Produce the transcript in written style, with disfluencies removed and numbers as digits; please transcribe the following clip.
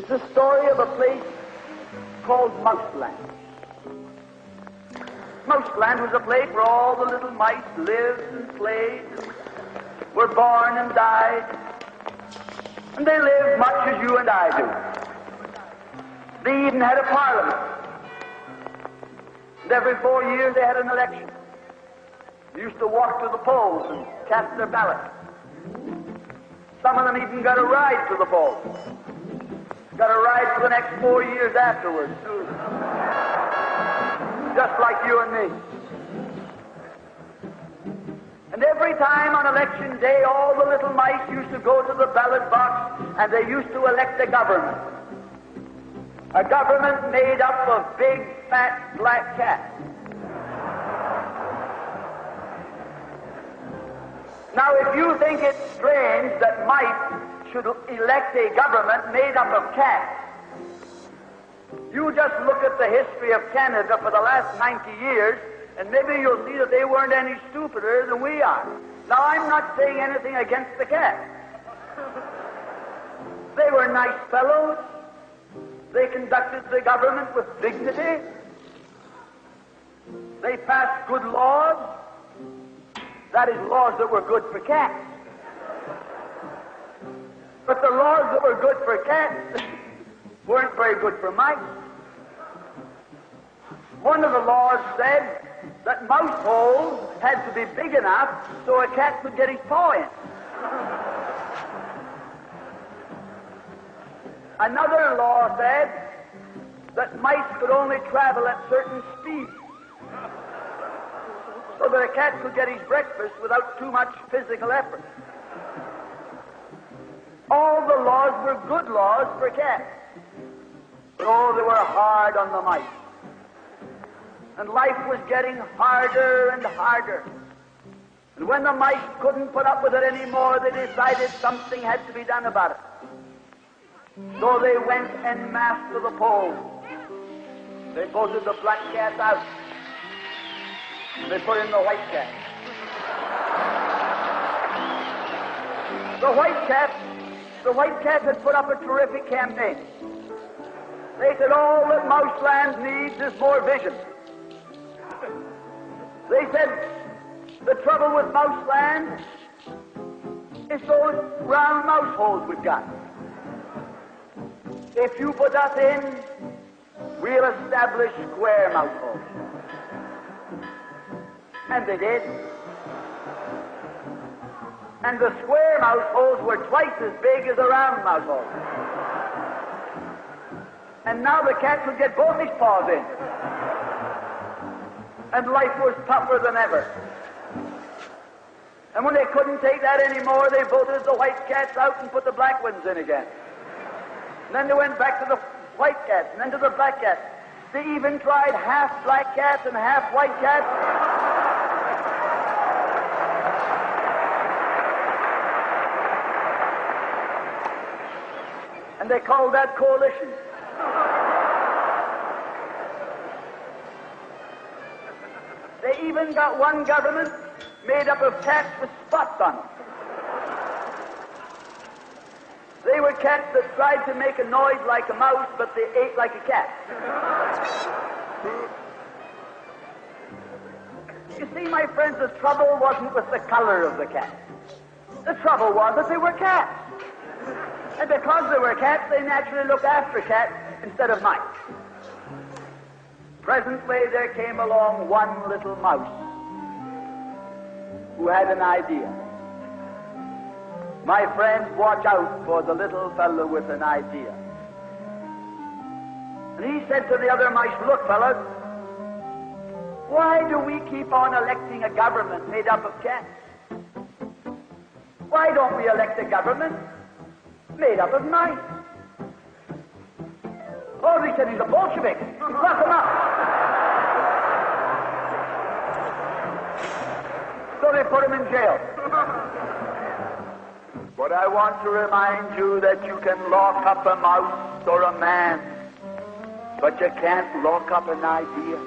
the story of a place called Mouseland. Mouseland was a place where all the little mice lived and played, and were born and died, and they lived much as you and I do. They even had a parliament, and every 4 years they had an election. They used to walk to the polls and cast their ballots. Some of them even got a ride to the polls. Got a ride for the next 4 years afterwards, too. Just like you and me. And every time on election day, all the little mice used to go to the ballot box and they used to elect a government. A government made up of big, fat, black cats. Now, if you think it's strange that mice should elect a government made up of cats, you just look at the history of Canada for the last 90 years, and maybe you'll see that they weren't any stupider than we are. Now, I'm not saying anything against the cats. They were nice fellows. They conducted the government with dignity. They passed good laws. That is, laws that were good for cats. But the laws that were good for cats weren't very good for mice. One of the laws said that mouse holes had to be big enough so a cat could get his paw in. Another law said that mice could only travel at certain speeds, so that a cat could get his breakfast without too much physical effort. All the laws were good laws for cats, but oh, they were hard on the mice. And life was getting harder and harder. And when the mice couldn't put up with it anymore, they decided something had to be done about it. So they went en masse to the polls. They voted the black cat out. They put in the white cat. The white cat had put up a terrific campaign. They said all that Mouseland needs is more vision. They said the trouble with Mouseland is those round mouse holes we've got. If you put us in, we'll establish square mouse holes. And they did. And the square mouse holes were twice as big as the round mouse holes. And now the cat could get both his paws in. And life was tougher than ever. And when they couldn't take that anymore, they voted the white cats out and put the black ones in again. And then they went back to the white cats, and then to the black cats. They even tried half black cats and half white cats. And they called that coalition. They even got one government made up of cats with spots on them. They were cats that tried to make a noise like a mouse, but they ate like a cat. You see, my friends, the trouble wasn't with the color of the cat. The trouble was that they were cats. And because they were cats, they naturally looked after cats instead of mice. Presently, there came along one little mouse who had an idea. My friends, watch out for the little fellow with an idea. And he said to the other mice, look, fellas, why do we keep on electing a government made up of cats? Why don't we elect a government made up of mice? Oh, they said he's a Bolshevik. Lock him up. So they put him in jail. But I want to remind you that you can lock up a mouse or a man, but you can't lock up an idea.